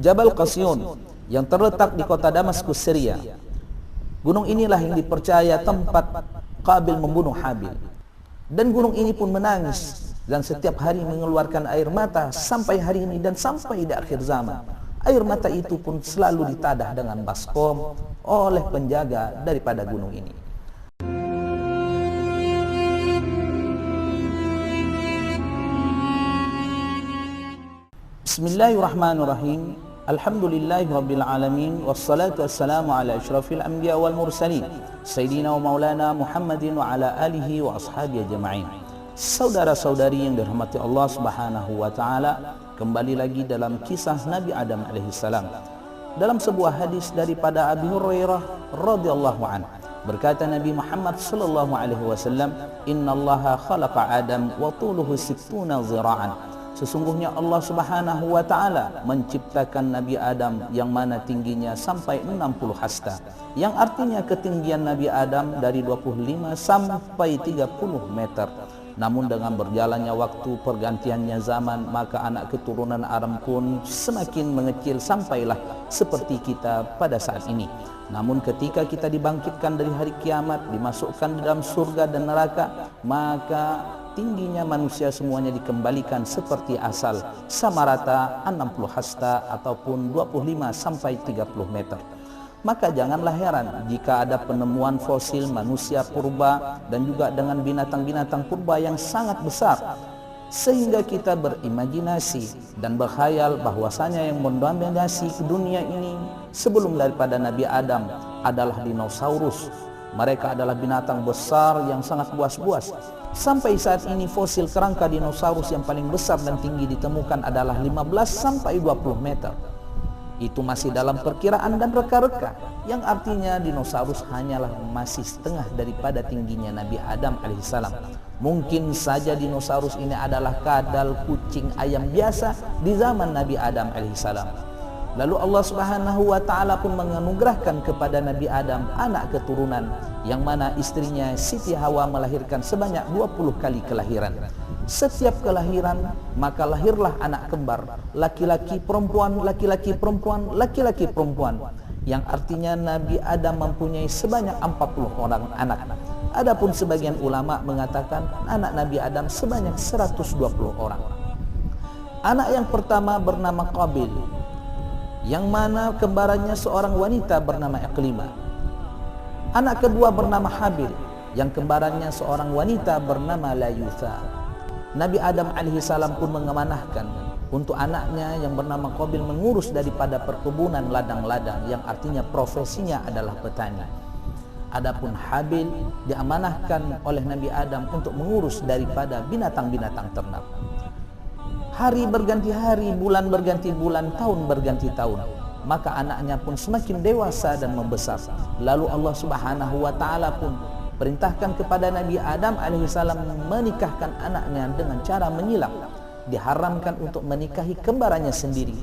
Jabal Qasyun yang terletak di kota Damaskus, Syria. Gunung inilah yang dipercaya tempat Qabil membunuh Habil. Dan gunung ini pun menangis dan setiap hari mengeluarkan air mata sampai hari ini dan sampai di akhir zaman. Air mata itu pun selalu ditadah dengan baskom oleh penjaga daripada gunung ini. Bismillahirrahmanirrahim. Alhamdulillahi rabbil alamin, wassalatu wassalamu ala asyrafil anbiya wal mursalin, sayyidina wa maulana Muhammadin wa ala alihi wa ashabihi ajma'in. Saudara-saudari yang dirahmati Allah Subhanahu wa taala, kembali lagi dalam kisah Nabi Adam alaihissalam. Dalam sebuah hadis daripada Abi Hurairah radhiyallahu anhu, berkata Nabi Muhammad sallallahu alaihi wasallam, "Innallaha khalaqa Adam wa tuluhu 60 zira'an." Sesungguhnya Allah Subhanahu wa taala menciptakan Nabi Adam yang mana tingginya sampai 60 hasta, yang artinya ketinggian Nabi Adam dari 25 sampai 30 meter. Namun dengan berjalannya waktu, pergantiannya zaman, maka anak keturunan Adam pun semakin mengecil sampailah seperti kita pada saat ini. Namun ketika kita dibangkitkan dari hari kiamat, dimasukkan dalam surga dan neraka, maka tingginya manusia semuanya dikembalikan seperti asal, sama rata 60 hasta ataupun 25 sampai 30 meter. Maka janganlah heran jika ada penemuan fosil manusia purba dan juga dengan binatang-binatang purba yang sangat besar, sehingga kita berimajinasi dan berkhayal bahwasanya yang mendominasi dunia ini sebelum daripada Nabi Adam adalah dinosaurus. Mereka adalah binatang besar yang sangat buas-buas. Sampai saat ini fosil kerangka dinosaurus yang paling besar dan tinggi ditemukan adalah 15 sampai 20 meter. Itu masih dalam perkiraan dan reka-reka, yang artinya dinosaurus hanyalah masih setengah daripada tingginya Nabi Adam alaihissalam. Mungkin saja dinosaurus ini adalah kadal, kucing, ayam biasa di zaman Nabi Adam alaihissalam. Lalu Allah Subhanahu wa taala pun menganugerahkan kepada Nabi Adam anak keturunan, yang mana istrinya Siti Hawa melahirkan sebanyak 20 kali kelahiran. Setiap kelahiran maka lahirlah anak kembar, laki-laki perempuan, laki-laki perempuan, laki-laki perempuan, yang artinya Nabi Adam mempunyai sebanyak 40 orang anak. Adapun sebagian ulama mengatakan anak Nabi Adam sebanyak 120 orang. Anak yang pertama bernama Qabil, yang mana kembarannya seorang wanita bernama Iqlimah. Anak kedua bernama Habil, yang kembarannya seorang wanita bernama Layutha. Nabi Adam alaihissalam pun mengamanahkan untuk anaknya yang bernama Qabil mengurus daripada perkebunan ladang-ladang, yang artinya profesinya adalah petani. Adapun Habil diamanahkan oleh Nabi Adam untuk mengurus daripada binatang-binatang ternak. Hari berganti hari, bulan berganti bulan, tahun berganti tahun, maka anaknya pun semakin dewasa dan membesar. Lalu Allah Subhanahu wa taala pun perintahkan kepada Nabi Adam alaihissalam menikahkan anaknya dengan cara menyilang. Diharamkan untuk menikahi kembarannya sendiri.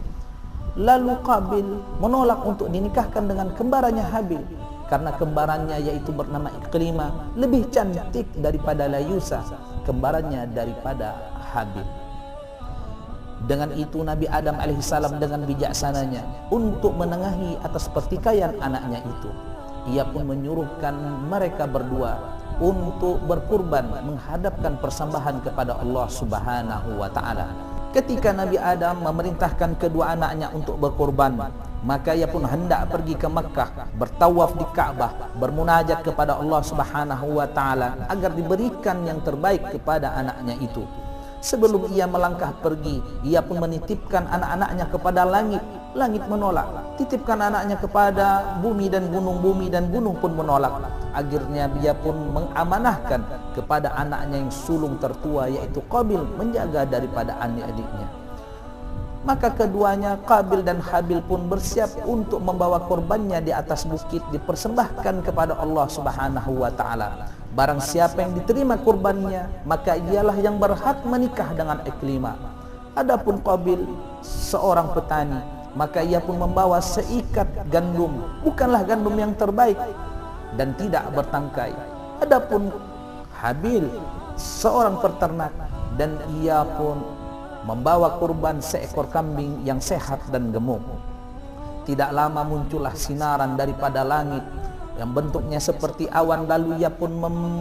Lalu Qabil menolak untuk dinikahkan dengan kembarannya Habil, karena kembarannya yaitu bernama Iqlimah lebih cantik daripada Layusa, kembarannya daripada Habil. Dengan itu Nabi Adam alaihissalam dengan bijaksananya untuk menengahi atas pertikaian anaknya itu, ia pun menyuruhkan mereka berdua untuk berkurban menghadapkan persembahan kepada Allah Subhanahu wa taala. Ketika Nabi Adam memerintahkan kedua anaknya untuk berkurban, maka ia pun hendak pergi ke Makkah, bertawaf di Ka'bah, bermunajat kepada Allah Subhanahu wa taala agar diberikan yang terbaik kepada anaknya itu. Sebelum ia melangkah pergi, ia pun menitipkan anak-anaknya kepada langit. Langit menolak. Titipkan anaknya kepada bumi dan gunung pun menolak. Akhirnya dia pun mengamanahkan kepada anaknya yang sulung tertua, yaitu Qabil, menjaga daripada adik-adiknya. Maka keduanya, Qabil dan Habil, pun bersiap untuk membawa korbannya di atas bukit, dipersembahkan kepada Allah Subhanahu wa taala. Barang siapa yang diterima kurbannya, maka ialah yang berhak menikah dengan Iqlimah. Adapun Qabil seorang petani, maka ia pun membawa seikat gandum, bukanlah gandum yang terbaik dan tidak bertangkai. Adapun Habil seorang peternak, dan ia pun membawa kurban seekor kambing yang sehat dan gemuk. Tidak lama muncullah sinaran daripada langit yang bentuknya seperti awan, lalu ia pun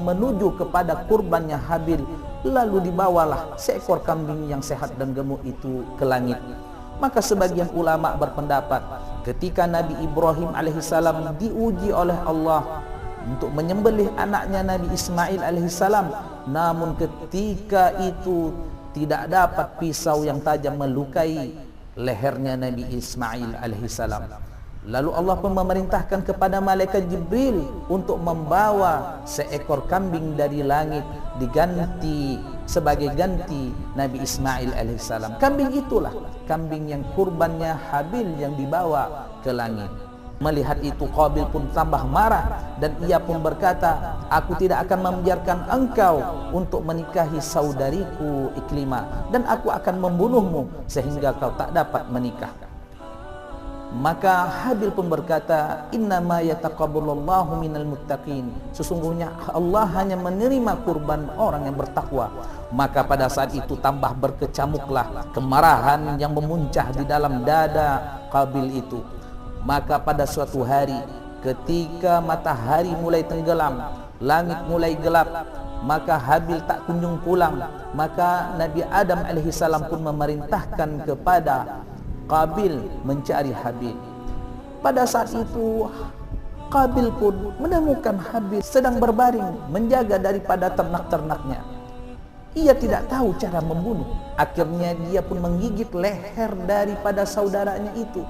menuju kepada kurbannya Habil, lalu dibawalah seekor kambing yang sehat dan gemuk itu ke langit. Maka sebagian ulama berpendapat ketika Nabi Ibrahim alaihissalam diuji oleh Allah untuk menyembelih anaknya Nabi Ismail alaihissalam, namun ketika itu tidak dapat pisau yang tajam melukai lehernya Nabi Ismail alaihissalam. Lalu Allah pun memerintahkan kepada malaikat Jibril untuk membawa seekor kambing dari langit diganti sebagai ganti Nabi Ismail alaihissalam. Kambing itulah kambing yang kurbannya Habil yang dibawa ke langit. Melihat itu Qabil pun tambah marah dan ia pun berkata, aku tidak akan membiarkan engkau untuk menikahi saudariku Iklimah, dan aku akan membunuhmu sehingga kau tak dapat menikah. Maka Habil pun berkata, innama yataqabbalullahu minal muttaqin, sesungguhnya Allah hanya menerima kurban orang yang bertakwa. Maka pada saat itu tambah berkecamuklah kemarahan yang memuncah di dalam dada Qabil itu. Maka pada suatu hari ketika matahari mulai tenggelam, langit mulai gelap, maka Habil tak kunjung pulang. Maka Nabi Adam alaihissalam pun memerintahkan kepada Qabil mencari Habil. Pada saat itu Qabil pun menemukan Habil sedang berbaring menjaga daripada ternak-ternaknya. Ia tidak tahu cara membunuh. Akhirnya dia pun menggigit leher daripada saudaranya itu.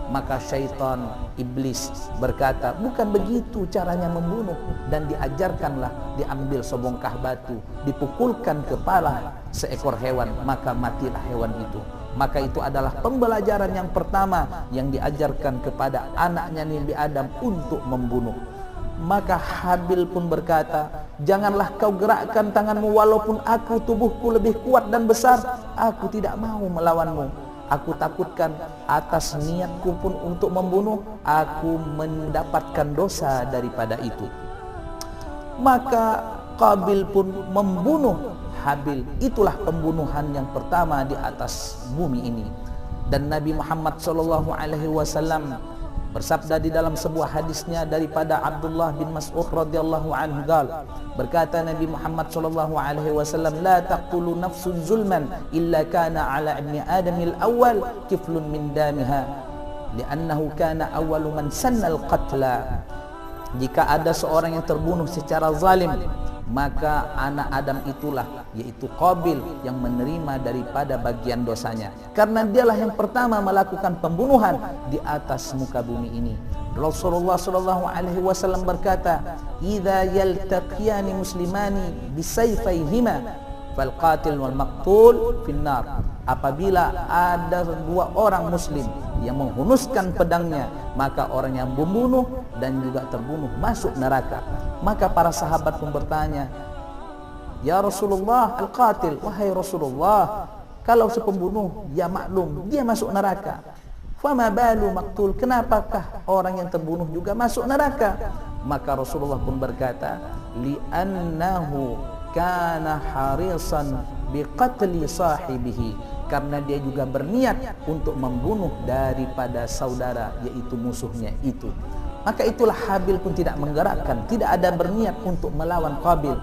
Maka syaitan iblis berkata, bukan begitu caranya membunuh, dan diajarkanlah diambil sebongkah batu, dipukulkan kepala seekor hewan, maka matilah hewan itu. Maka itu adalah pembelajaran yang pertama yang diajarkan kepada anaknya Nabi Adam untuk membunuh. Maka Habil pun berkata, janganlah kau gerakkan tanganmu walaupun aku tubuhku lebih kuat dan besar, aku tidak mau melawanmu. Aku takutkan atas niatku pun untuk membunuh, aku mendapatkan dosa daripada itu. Maka Qabil pun membunuh Habil. Itulah pembunuhan yang pertama di atas bumi ini. Dan Nabi Muhammad SAW bersabda di dalam sebuah hadisnya daripada Abdullah bin Mas'ud radhiyallahu anhu, berkata Nabi Muhammad SAW, la taqtulu nafsun zulman illa kana ala ibni adamil awal kiflun min damiha li'annahu kana awalu man sanna al-qatla. Jika ada seorang yang terbunuh secara zalim, maka anak Adam itulah, yaitu Qabil, yang menerima daripada bagian dosanya, karena dialah yang pertama melakukan pembunuhan di atas muka bumi ini. Rasulullah SAW berkata, idza yaltaqiyani muslimani bisayfayhima fal qatil wal maqtul finnar. Apabila ada dua orang muslim yang menghunuskan pedangnya, maka orang yang membunuh dan juga terbunuh masuk neraka. Maka para sahabat pun bertanya, ya Rasulullah, al-qatil, wahai Rasulullah, kalau sepembunuh ya maklum dia masuk neraka, fama balu maqtul, kenapakah orang yang terbunuh juga masuk neraka? Maka Rasulullah pun berkata, li'annahu kana harisan biqatli sahibihi, karena dia juga berniat untuk membunuh daripada saudara, yaitu musuhnya itu. Maka itulah Habil pun tidak menggerakkan, tidak ada berniat untuk melawan Qabil,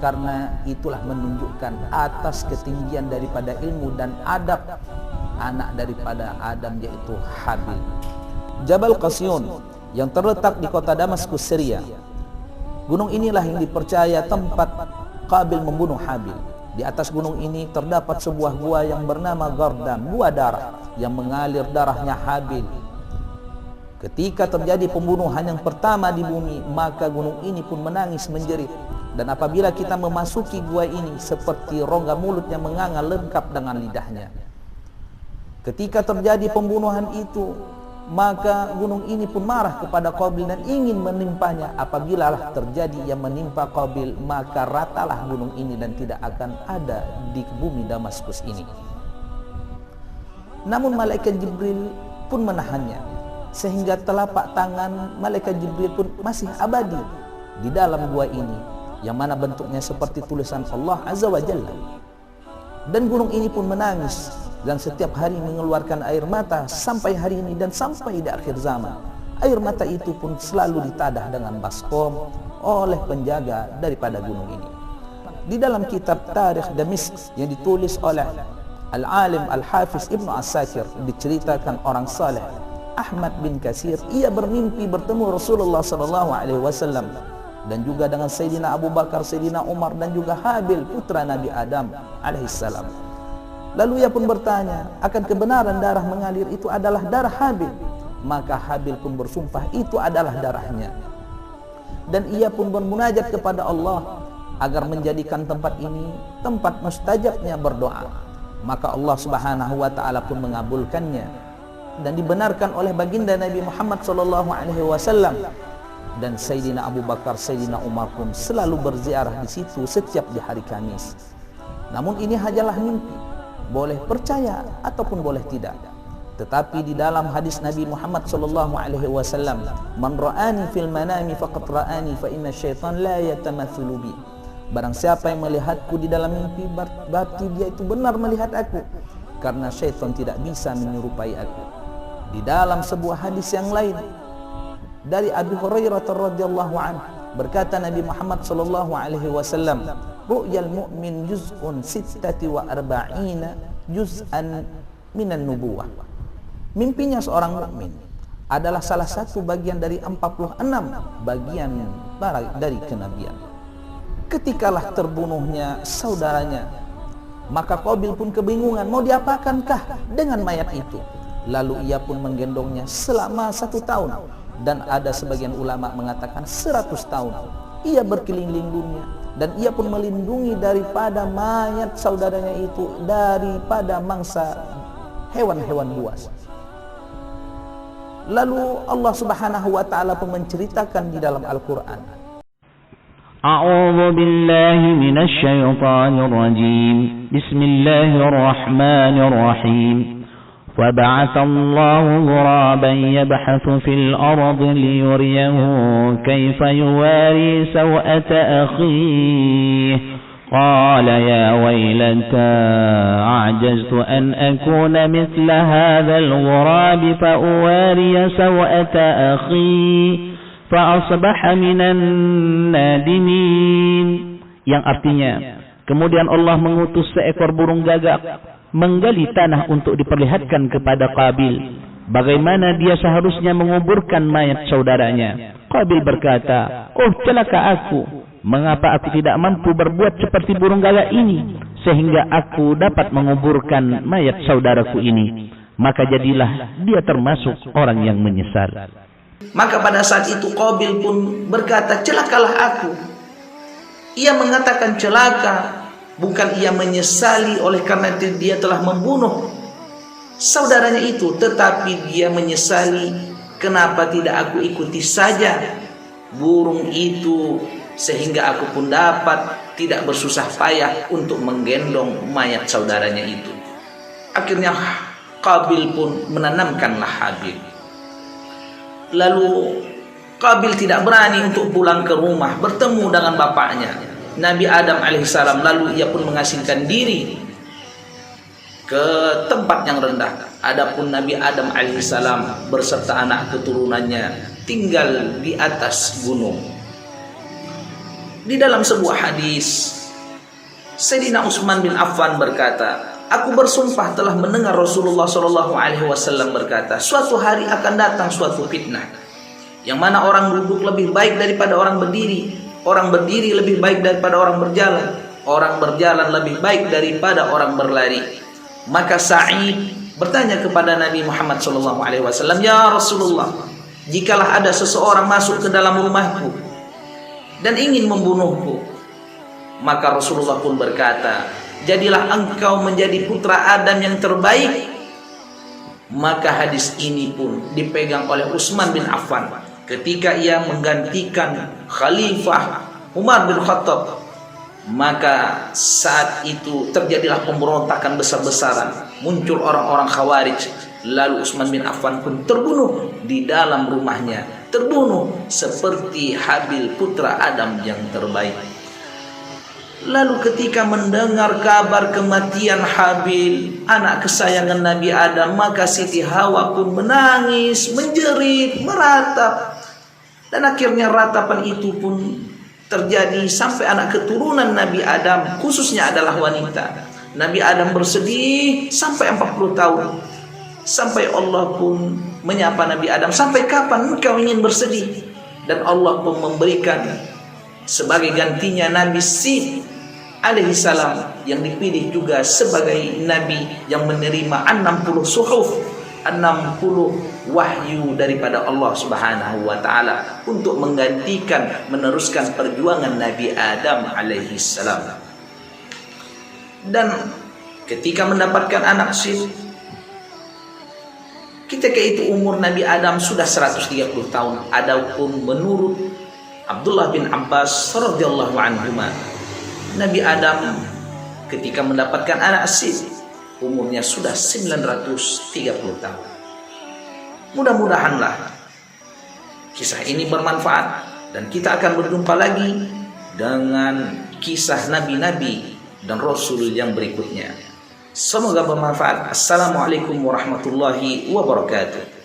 karena itulah menunjukkan atas ketinggian daripada ilmu dan adab anak daripada Adam, yaitu Habil. Jabal Qasyun yang terletak di kota Damaskus, Syria. Gunung inilah yang dipercaya tempat Qabil membunuh Habil. Di atas gunung ini terdapat sebuah gua yang bernama Gardam, gua darah yang mengalir darahnya Habil. Ketika terjadi pembunuhan yang pertama di bumi, maka gunung ini pun menangis menjerit. Dan apabila kita memasuki gua ini, seperti rongga mulut yang menganga lengkap dengan lidahnya. Ketika terjadi pembunuhan itu, maka gunung ini pun marah kepada Qabil dan ingin menimpanya. Apabila lah terjadi yang menimpa Qabil, maka ratalah gunung ini dan tidak akan ada di bumi Damaskus ini. Namun malaikat Jibril pun menahannya, sehingga telapak tangan malaikat Jibril pun masih abadi di dalam gua ini, yang mana bentuknya seperti tulisan Allah Azza wa Jalla. Dan gunung ini pun menangis dan setiap hari mengeluarkan air mata sampai hari ini dan sampai di akhir zaman. Air mata itu pun selalu ditadah dengan baskom oleh penjaga daripada gunung ini. Di dalam kitab Tarikh Damisk yang ditulis oleh Al-Alim Al-Hafiz Ibnu Asakir, diceritakan orang saleh Ahmad bin Katsir, ia bermimpi bertemu Rasulullah SAW dan juga dengan Sayyidina Abu Bakar, Sayyidina Umar dan juga Habil putra Nabi Adam alaihissalam. Lalu ia pun bertanya akan kebenaran darah mengalir itu adalah darah Habil. Maka Habil pun bersumpah itu adalah darahnya. Dan ia pun bermunajat kepada Allah agar menjadikan tempat ini tempat mustajabnya berdoa. Maka Allah Subhanahu wa taala pun mengabulkannya dan dibenarkan oleh baginda Nabi Muhammad sallallahu alaihi wasallam. Dan Sayyidina Abu Bakar, Sayyidina Umar pun selalu berziarah di situ setiap di hari Kamis. Namun ini hanyalah mimpi, boleh percaya ataupun boleh tidak. Tetapi di dalam hadis Nabi Muhammad sallallahu alaihi wasallam, "Man ra'ani fil manami faqad ra'ani fa inna syaitan la yatamatsalu bi." Barang siapa yang melihatku di dalam mimpi, berarti dia itu benar melihat aku, karena syaitan tidak bisa menyerupai aku. Di dalam sebuah hadis yang lain dari Abu Hurairah radhiyallahu anhu, berkata Nabi Muhammad sallallahu alaihi wasallam, "Ru'yal mu'min juz'un 46 juz'an minan nubuwah." Mimpinya seorang mukmin adalah salah satu bagian dari 46 bagian dari kenabian. Ketikalah terbunuhnya saudaranya, maka Qabil pun kebingungan mau diapakankah dengan mayat itu. Lalu ia pun menggendongnya selama 1 tahun. Dan ada sebagian ulama mengatakan 100 tahun. Ia berkeliling dunia dan ia pun melindungi daripada mayat saudaranya itu daripada mangsa hewan-hewan buas. Lalu Allah Subhanahu wa taala pun menceritakan di dalam Al-Qur'an, A'udzu billahi minasy syaithanir rajim. Bismillahirrahmanirrahim. وبعث الله غرابا يبحث في الأرض ليريه كيف يواري سوءة أخيه قال يا ويلتى أعجزت أن أكون مثل هذا الغراب فأواري سوءة أخي فأصبح من النادمين. Yang artinya, kemudian Allah mengutus seekor burung gagak menggali tanah untuk diperlihatkan kepada Qabil bagaimana dia seharusnya menguburkan mayat saudaranya. Qabil berkata, "Oh celaka aku, mengapa aku tidak mampu berbuat seperti burung gagak ini sehingga aku dapat menguburkan mayat saudaraku ini." Maka jadilah dia termasuk orang yang menyesal. Maka pada saat itu Qabil pun berkata, "Celakalah aku." Ia mengatakan celaka, bukan ia menyesali oleh karena dia telah membunuh saudaranya itu, tetapi dia menyesali kenapa tidak aku ikuti saja burung itu sehingga aku pun dapat tidak bersusah payah untuk menggendong mayat saudaranya itu. Akhirnya Qabil pun menanamkanlah Habil. Lalu Qabil tidak berani untuk pulang ke rumah bertemu dengan bapaknya Nabi Adam alaihissalam. Lalu ia pun mengasingkan diri ke tempat yang rendah. Adapun Nabi Adam alaihissalam berserta anak keturunannya tinggal di atas gunung. Di dalam sebuah hadis, Sayyidina Utsman bin Affan berkata, "Aku bersumpah telah mendengar Rasulullah SAW berkata, suatu hari akan datang suatu fitnah, yang mana orang duduk lebih baik daripada orang berdiri. Orang berdiri lebih baik daripada orang berjalan. Orang berjalan lebih baik daripada orang berlari." Maka Sa'id bertanya kepada Nabi Muhammad SAW, "Ya Rasulullah, jikalah ada seseorang masuk ke dalam rumahku dan ingin membunuhku." Maka Rasulullah pun berkata, "Jadilah engkau menjadi putra Adam yang terbaik." Maka hadis ini pun dipegang oleh Utsman bin Affan ketika ia menggantikan Khalifah Umar bin Khattab. Maka saat itu terjadilah pemberontakan besar-besaran, muncul orang-orang Khawarij. Lalu Utsman bin Affan pun terbunuh di dalam rumahnya, terbunuh seperti Habil putra Adam yang terbaik. Lalu ketika mendengar kabar kematian Habil, anak kesayangan Nabi Adam, maka Siti Hawa pun menangis, menjerit, meratap. Dan akhirnya ratapan itu pun terjadi sampai anak keturunan Nabi Adam, khususnya adalah wanita. Nabi Adam bersedih sampai 40 tahun. Sampai Allah pun menyapa Nabi Adam, sampai kapan engkau ingin bersedih? Dan Allah pun memberikan sebagai gantinya Nabi Sid alaihi salam, yang dipilih juga sebagai nabi yang menerima 60 suhuf, 60 wahyu daripada Allah Subhanahu wa taala untuk menggantikan, meneruskan perjuangan Nabi Adam alaihi salam. Dan ketika mendapatkan anak Sid, ketika itu umur Nabi Adam sudah 130 tahun. Adapun menurut Abdullah bin Abbas radhiyallahu anhuma, Nabi Adam ketika mendapatkan anak Sid, umurnya sudah 930 tahun. Mudah-mudahanlah kisah ini bermanfaat dan kita akan berjumpa lagi dengan kisah nabi-nabi dan rasul yang berikutnya. Semoga bermanfaat. Assalamualaikum warahmatullahi wabarakatuh.